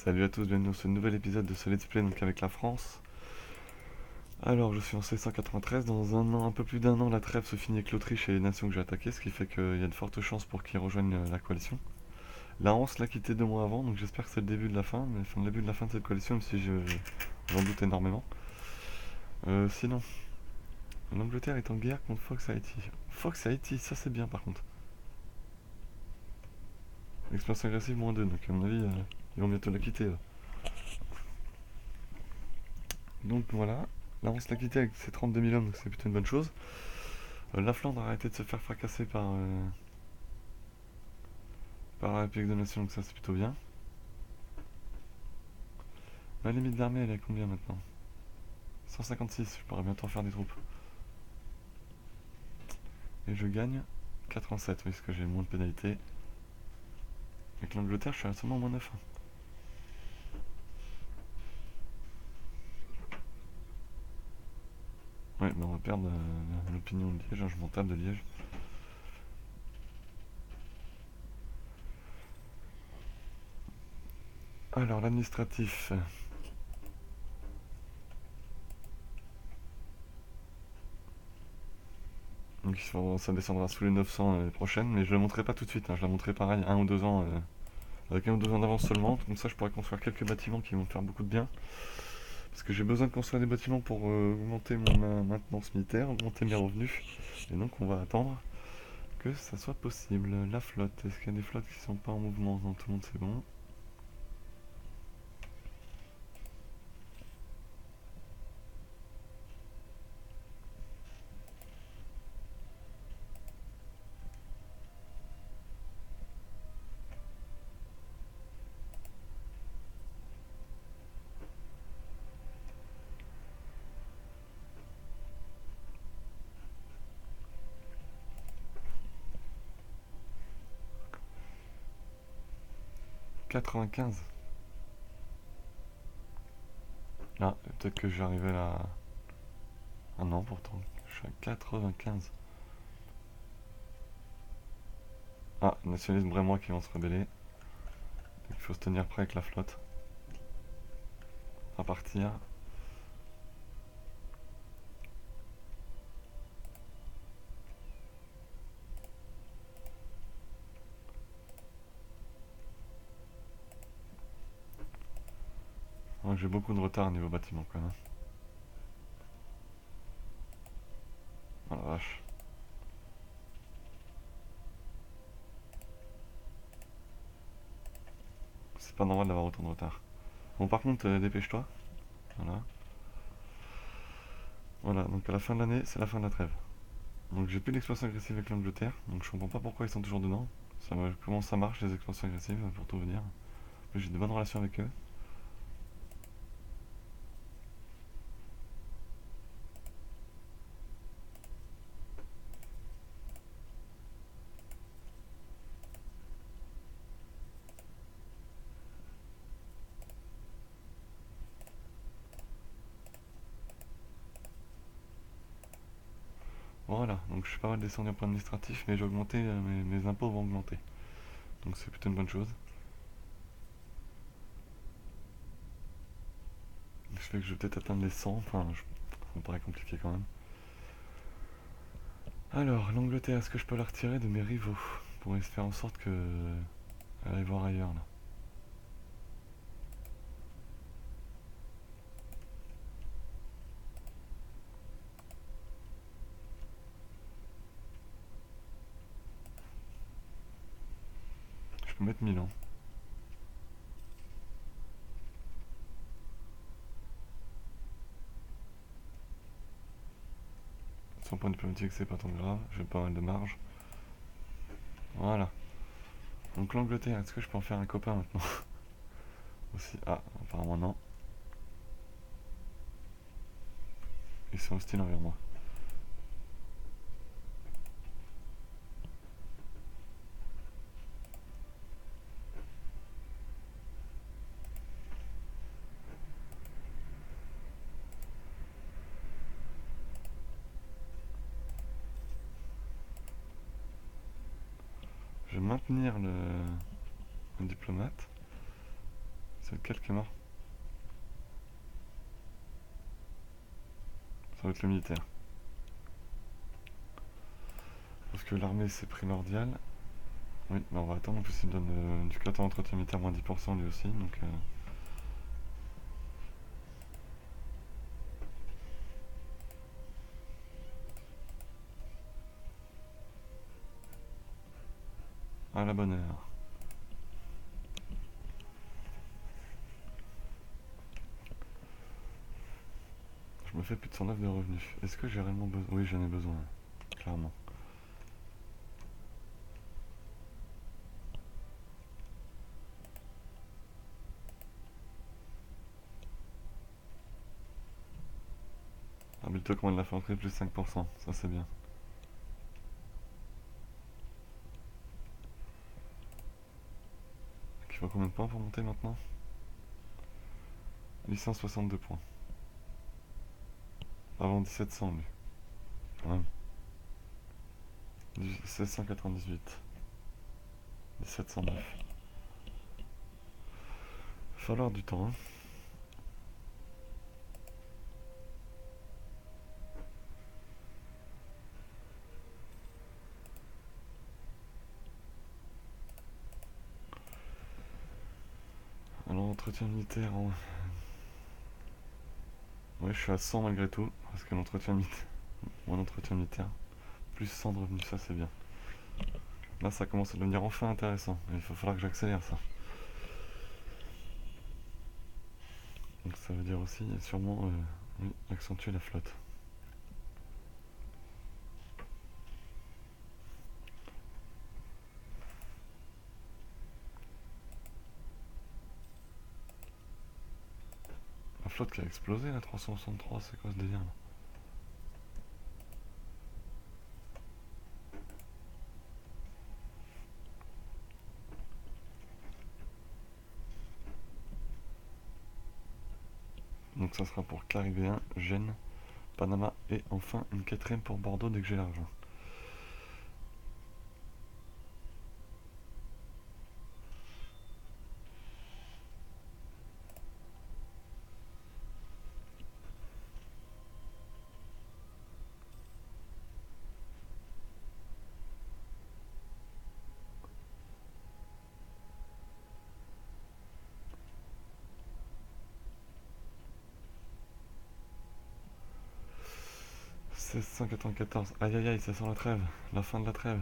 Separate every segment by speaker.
Speaker 1: Salut à tous, bienvenue dans ce nouvel épisode de ce Let's Play donc avec la France. Alors je suis en C193, dans un peu plus d'un an la trêve se finit avec l'Autriche et les nations que j'ai attaquées, ce qui fait qu'il y a de fortes chances pour qu'ils rejoignent la coalition. La France l'a quitté 2 mois avant, donc j'espère que c'est le début de la fin, mais enfin le début de la fin de cette coalition, même si j'en doute énormément. Sinon, l'Angleterre est en guerre contre Fox Haiti. Fox Haiti, ça c'est bien par contre. Expansion agressive -2, donc à mon avis, ils vont bientôt la quitter là. Donc voilà, la France l'a quitté avec ses 32 000 hommes, donc c'est plutôt une bonne chose. La Flandre a arrêté de se faire fracasser par la République de Nation, donc ça c'est plutôt bien. Ma limite d'armée elle est à combien maintenant? 156, je pourrais bientôt faire des troupes. Et je gagne 87, oui, parce que j'ai moins de pénalité. Avec l'Angleterre, je suis à seulement moins 9. Ouais, mais on va perdre l'opinion de Liège, hein, je m'en tape de Liège. Alors, l'administratif. Donc ça descendra sous les 900 l'année prochaine, mais je ne la montrerai pas tout de suite, hein, je la montrerai pareil 1 ou 2 ans, avec 1 ou 2 ans d'avance seulement, comme ça je pourrai construire quelques bâtiments qui vont me faire beaucoup de bien. Parce que j'ai besoin de construire des bâtiments pour augmenter ma maintenance militaire, augmenter mes revenus. Et donc on va attendre que ça soit possible. La flotte, est-ce qu'il y a des flottes qui sont pas en mouvement? Non, tout le monde c'est bon. -95. Ah, peut-être que je vais arriver là. Ah non, pourtant, je suis à 95. Ah, nationalisme brémois qui vont se rebeller. Donc il faut se tenir prêt avec la flotte. À partir. Ouais, j'ai beaucoup de retard au niveau bâtiment quand même. Oh la vache. C'est pas normal d'avoir autant de retard. Bon, par contre, dépêche-toi. Voilà. Voilà, donc à la fin de l'année, c'est la fin de la trêve. Donc j'ai plus d'expansion agressive avec l'Angleterre, donc je comprends pas pourquoi ils sont toujours dedans. Comment ça marche les expansions agressives, pour tout vous dire. J'ai de bonnes relations avec eux. Voilà, donc je suis pas mal descendu en point administratif, mais j'ai augmenté, mes impôts vont augmenter. Donc c'est plutôt une bonne chose. Je fais que je vais peut-être atteindre les 100, enfin, ça me paraît compliqué quand même. Alors, l'Angleterre, est-ce que je peux la retirer de mes rivaux pour faire en sorte que elle aille voir ailleurs là. Je peux mettre Milan. Son point diplomatique, c'est pas tant grave, j'ai pas mal de marge. Voilà. Donc l'Angleterre, est-ce que je peux en faire un copain maintenant? Aussi. Ah, apparemment non. Ils sont hostiles envers moi. Je vais maintenir le diplomate. C'est lequel qui est mort? Ça va être le militaire. Parce que l'armée c'est primordial. Oui, mais on va attendre. En plus, il me donne du 14 entretien militaire moins 10% lui aussi. Donc, à la bonne heure. Je me fais plus de 109 de revenus. Est-ce que j'ai réellement besoin? Oui, j'en ai besoin, clairement. Arbitre commande l'infanterie plus 5%. Ça, c'est bien. Il faut combien de points pour monter maintenant? 862 points. Avant 1700, lui. Quand même. 1698. 1709. Il va falloir du temps, hein. Alors, entretien militaire en... Ouais, je suis à 100 malgré tout. Parce que l'entretien militaire... Mon entretien militaire. Plus 100 de revenus, ça c'est bien. Là, ça commence à devenir enfin intéressant. Il va falloir que j'accélère ça. Donc ça veut dire aussi, sûrement, oui, accentuer la flotte. La flotte qui a explosé, la 363, c'est quoi ce délire là? Donc ça sera pour Caribéen, Gênes, Panama et enfin une quatrième pour Bordeaux dès que j'ai l'argent. « 1694, aïe aïe aïe, ça sent la trêve, la fin de la trêve.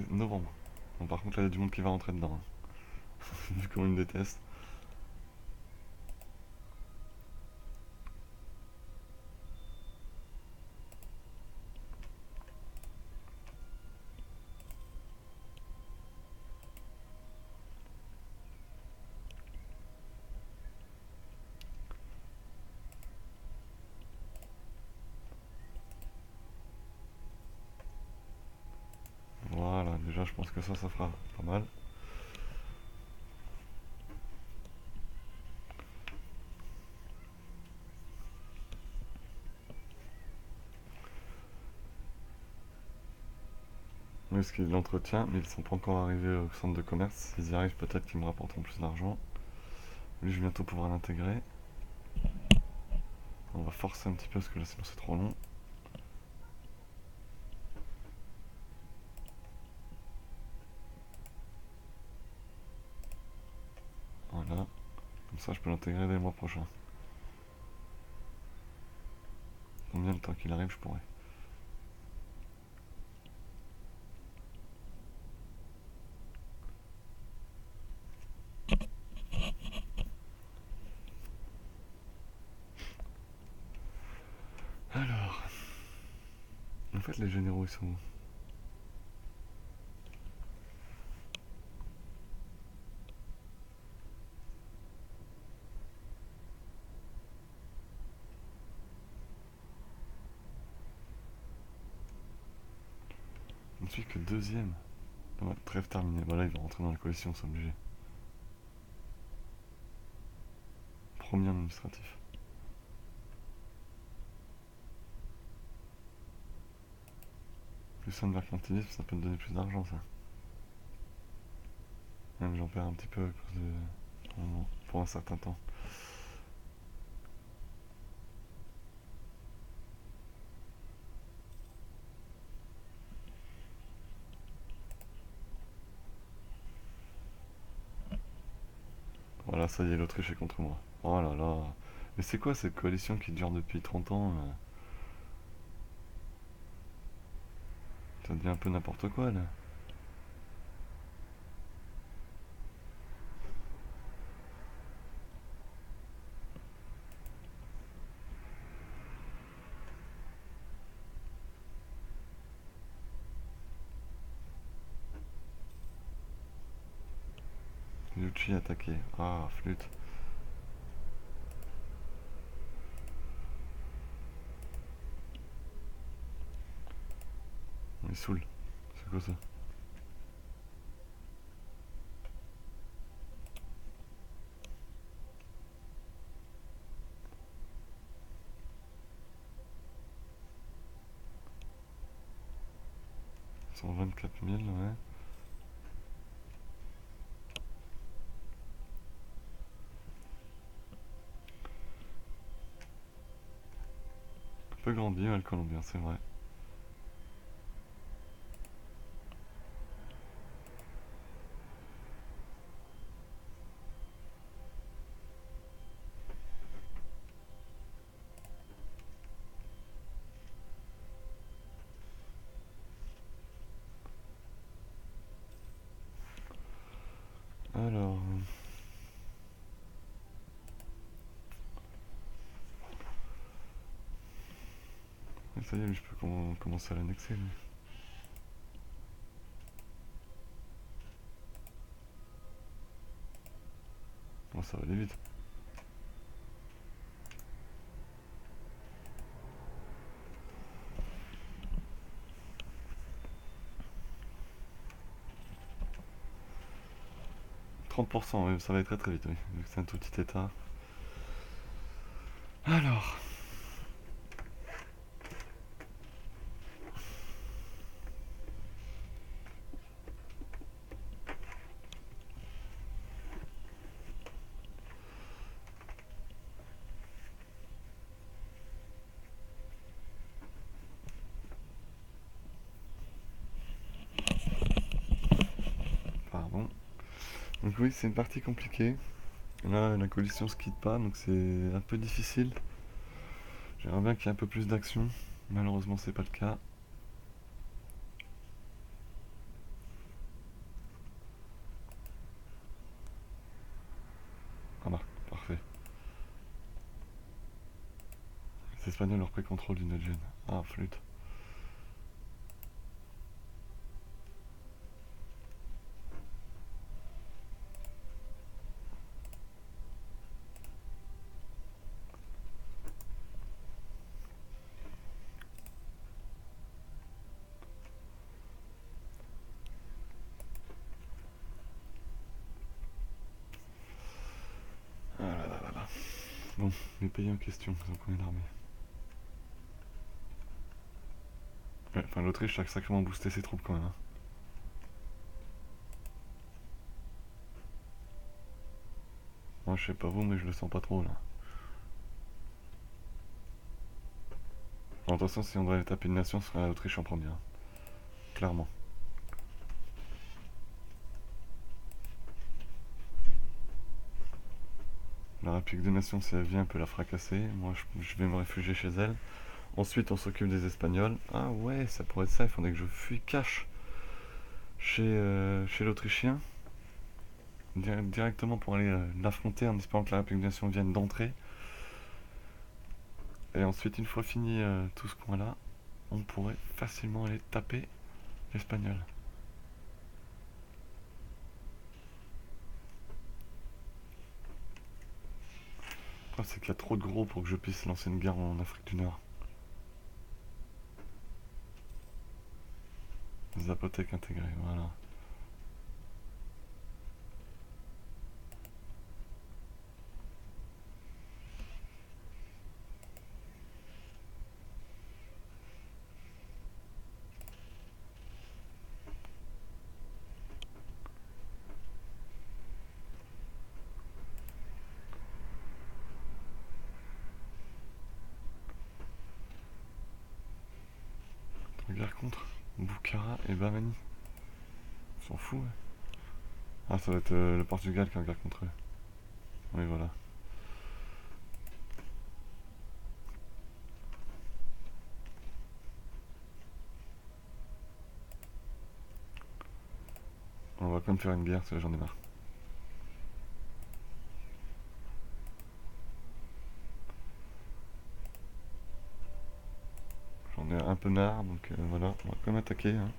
Speaker 1: Novembre. Bon, par contre là il y a du monde qui va rentrer dedans, hein. Vu comment il me déteste. Voilà, déjà je pense que ça fera pas mal. Oui, parce qu'il l'entretient, mais ils sont pas encore arrivés au centre de commerce. S'ils y arrivent, peut-être qu'ils me rapporteront plus d'argent. Lui, je vais bientôt pouvoir l'intégrer. On va forcer un petit peu parce que là sinon c'est trop long. Voilà. Comme ça je peux l'intégrer dès le mois prochain. Combien de temps qu'il arrive je pourrais. Alors. En fait les généraux ils sont où? Je ne suis que deuxième. Ouais, trêve terminée. Voilà, il va rentrer dans la coalition, c'est obligé. Premier administratif. Plus un mercantilisme, ça peut me donner plus d'argent ça. Même j'en perds un petit peu à cause de... pour un certain temps. Voilà, ça y est, l'Autriche est contre moi. Oh là là. Mais c'est quoi cette coalition qui dure depuis 30 ans Ça devient un peu n'importe quoi là. Lucci attaqué. Ah, flûte. Il saoule. C'est quoi ça? Ils sont 24 000, ouais. Un peu grandi, ouais, le Colombien, c'est vrai. Alors... Ça y est, je peux commencer à l'annexer, lui. Bon, ça va aller vite. « 30%, oui, ça va être très très vite, oui, vu que c'est un tout petit état. Alors... Pardon. Donc oui, c'est une partie compliquée. Là, la coalition se quitte pas, donc c'est un peu difficile. J'aimerais bien qu'il y ait un peu plus d'action. Malheureusement, c'est pas le cas. Ah bah, parfait. Les Espagnols ont repris contrôle du Nudgen. Ah, flûte. Ah là là là là. Bon, les pays en question, ils ont combien d'armées? Ouais, enfin, l'Autriche a sacrément boosté ses troupes quand même, hein. Moi, je sais pas vous, mais je le sens pas trop là. Alors, de toute façon, si on devrait taper une nation, ce serait l'Autriche en premier, hein. Clairement. La République des Nations, si elle vient, peut la fracasser. Moi, je vais me réfugier chez elle. Ensuite, on s'occupe des Espagnols. Ah ouais, ça pourrait être ça. Il faudrait que je fuis cash chez l'Autrichien. Directement pour aller l'affronter en espérant que la République des Nations vienne d'entrer. Et ensuite, une fois fini tout ce coin-là, on pourrait facilement aller taper l'Espagnol. Le problème, c'est qu'il y a trop de gros pour que je puisse lancer une guerre en Afrique du Nord. Des apothèques intégrées, voilà. Guerre contre Boukhara et Bamani. On s'en fout, ouais. Ah, ça va être le Portugal qui est en guerre contre eux. Oui, voilà. On va quand même faire une guerre, j'en ai marre. J'en ai un peu marre, donc voilà, on va quand même attaquer. Hein.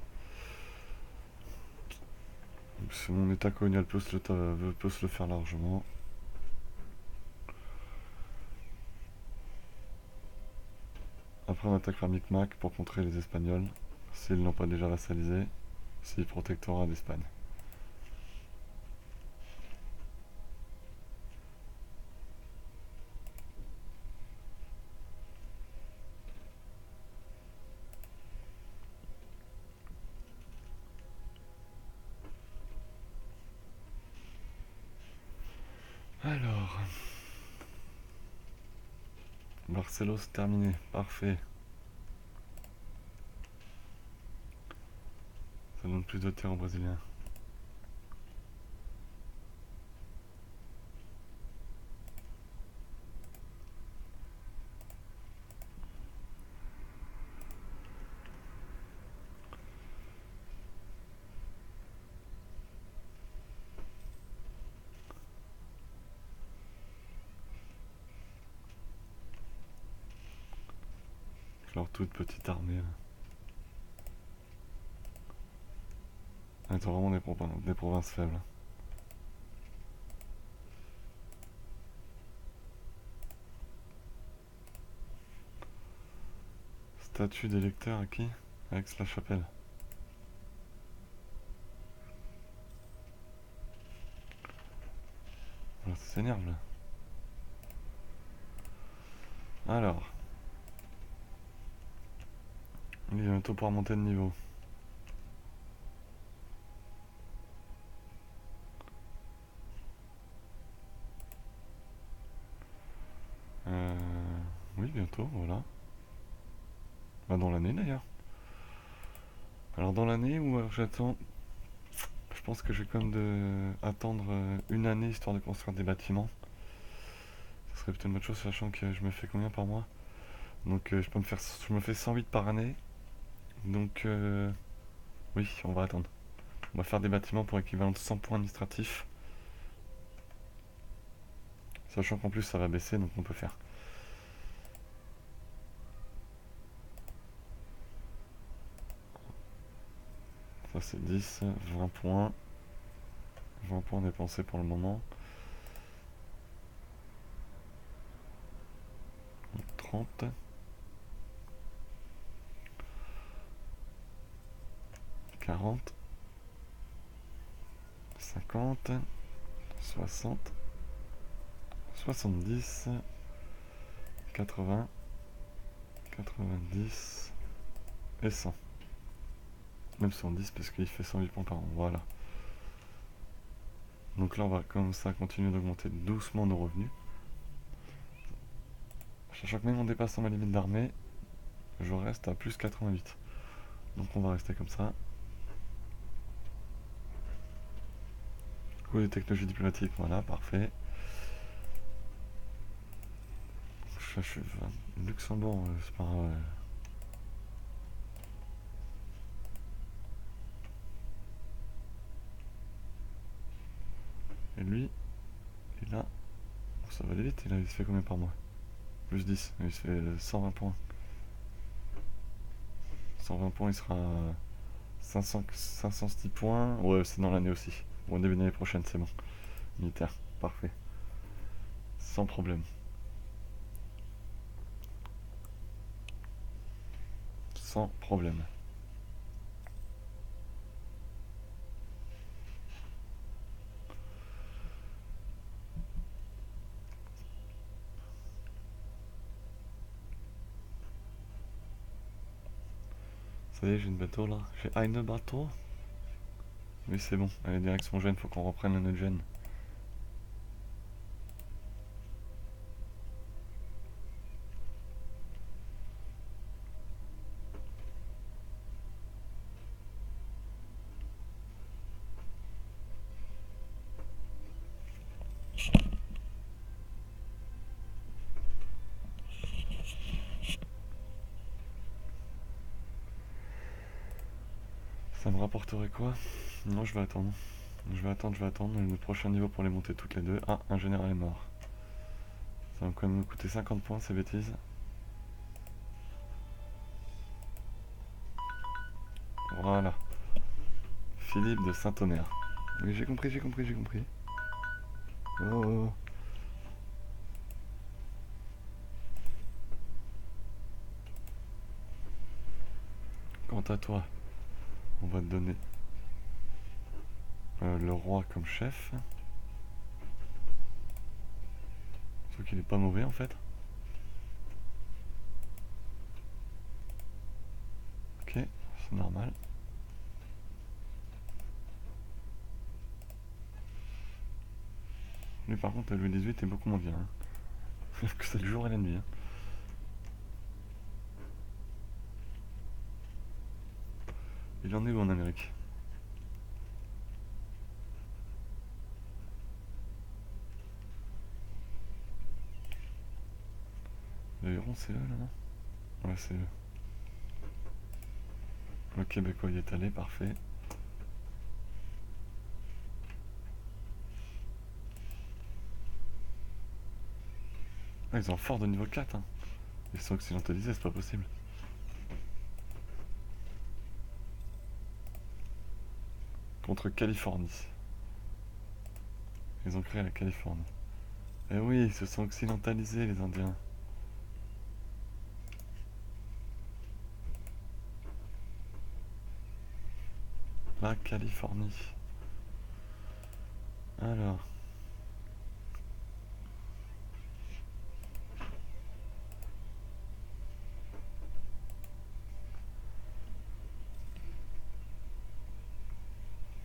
Speaker 1: Mon état colonial peut se le faire largement. Après on attaquera Micmac pour contrer les Espagnols, s'ils n'ont pas déjà vassalisé, s'ils protectorat d'Espagne. Alors, Barcelos terminé, parfait. Ça donne plus de terre aux Brésiliens. Leur toute petite armée là. Ils ont vraiment des provinces faibles. Statut d'électeur à qui? Aix-la-Chapelle. Voilà, ça s'énerve là. Alors, il est bientôt pour monter de niveau. Oui, bientôt, voilà. Bah, dans l'année d'ailleurs. Alors dans l'année ou alors j'attends. Je pense que je vais quand même attendre une année histoire de construire des bâtiments. Ce serait plutôt une bonne chose sachant que je me fais combien par mois. Donc je me fais 108 par année. Donc oui, on va attendre. On va faire des bâtiments pour équivalent de 100 points administratifs. Sachant qu'en plus ça va baisser donc on peut faire. Ça c'est 10, 20 points. 20 points dépensés pour le moment. 30. 40. 50. 60. 70. 80. 90. Et 100. Même 110 parce qu'il fait 108 points par an. Voilà. Donc là on va comme ça continuer d'augmenter doucement nos revenus. Sachant que même en dépassant ma limite d'armée, je reste à plus 88. Donc on va rester comme ça. Coût des technologies diplomatiques, voilà, parfait. Je suis Luxembourg, c'est pas grave. Et lui, il a. Ça va aller vite, il se fait combien par mois? Plus 10, il se fait 120 points. 120 points, il sera à 506 points. Ouais, c'est dans l'année aussi. Bon, début d'année prochaine, c'est bon. Militaire, parfait. Sans problème. Sans problème. Ça y est, j'ai une bateau là. J'ai une bateau. Oui, c'est bon. Allez, direction Gênes, faut qu'on reprenne le nœud de Gênes. Ça me rapporterait quoi? Non, je vais attendre. Je vais attendre. Le prochain niveau pour les monter toutes les deux. Ah, un général est mort. Ça va quand même me coûter 50 points, ces bêtises. Voilà. Philippe de Saint-Omer. Oui, j'ai compris. Oh, oh, oh. Quant à toi, on va te donner le roi comme chef. Sauf qu'il est pas mauvais en fait. Ok, c'est normal. Lui par contre, Louis XVIII est beaucoup moins bien. Hein. Que c'est le jour et la nuit. Hein. Il en est où en Amérique? Le Huron, c'est eux là, non? Ouais, c'est eux. Le Québécois y est allé, parfait. Ah, ils ont un fort de niveau 4. Hein. Ils sont occidentalisés, c'est pas possible. Contre Californie. Ils ont créé la Californie. Eh oui, ils se sont occidentalisés, les Indiens. La Californie. Alors.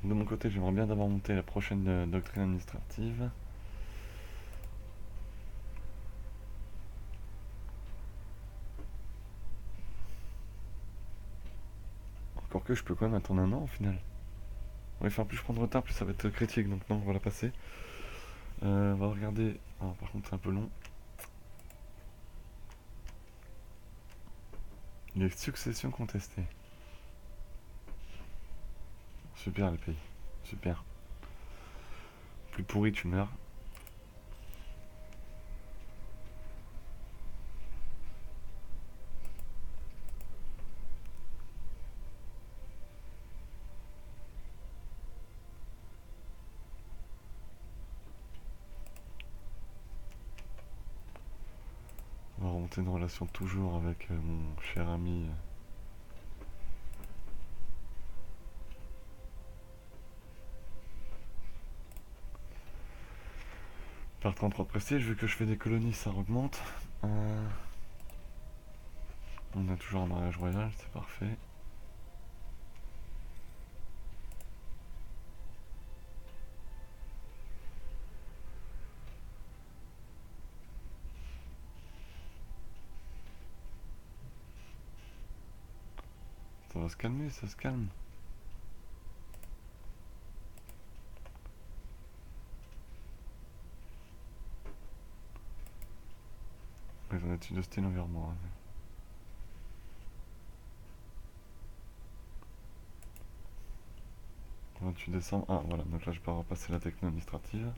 Speaker 1: De mon côté, j'aimerais bien d'avoir monté la prochaine doctrine administrative. Encore que je peux quand même attendre un an au final. Oui, enfin, plus je prends de retard, plus ça va être critique, donc non, on va la passer. On va regarder. Ah, par contre, c'est un peu long. Les successions contestées. Super les pays. Super. Plus pourri, tu meurs. On va remonter une relation toujours avec mon cher ami. Par 33 prestige, vu que je fais des colonies, ça augmente. On a toujours un mariage royal, c'est parfait. Ça va se calmer, ça se calme. Ils ont études de style envers moi. Hein. 28 décembre. Ah voilà, donc là je peux repasser la techno administrative.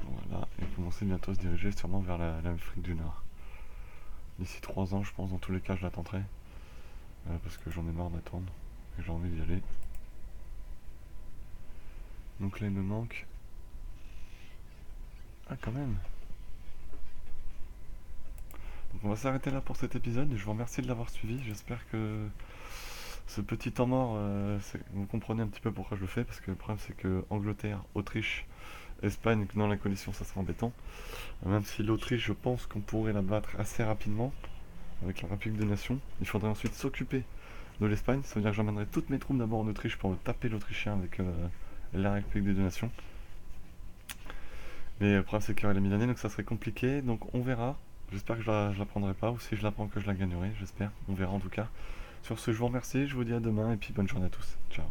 Speaker 1: Voilà, et commencer bientôt à se diriger sûrement vers l'Afrique du Nord. D'ici 3 ans, je pense, dans tous les cas, je l'attendrai. Parce que j'en ai marre d'attendre. Et j'ai envie d'y aller. Donc là, il me manque. Ah, quand même. Donc on va s'arrêter là pour cet épisode. Je vous remercie de l'avoir suivi. J'espère que ce petit temps mort, vous comprenez un petit peu pourquoi je le fais. Parce que le problème, c'est que Angleterre, Autriche, Espagne, dans la coalition, ça sera embêtant. Même si l'Autriche, je pense qu'on pourrait la battre assez rapidement. Avec la République des Nations. Il faudrait ensuite s'occuper de l'Espagne. Ça veut dire que j'emmènerai toutes mes troupes d'abord en Autriche pour taper l'Autrichien avec la République des Nations. Mais le problème c'est qu'il y aurait les Milanais, donc ça serait compliqué. Donc on verra. J'espère que je la prendrai pas, ou si je la prends que je la gagnerai, j'espère. On verra en tout cas. Sur ce, je vous remercie, je vous dis à demain, et puis bonne journée à tous. Ciao.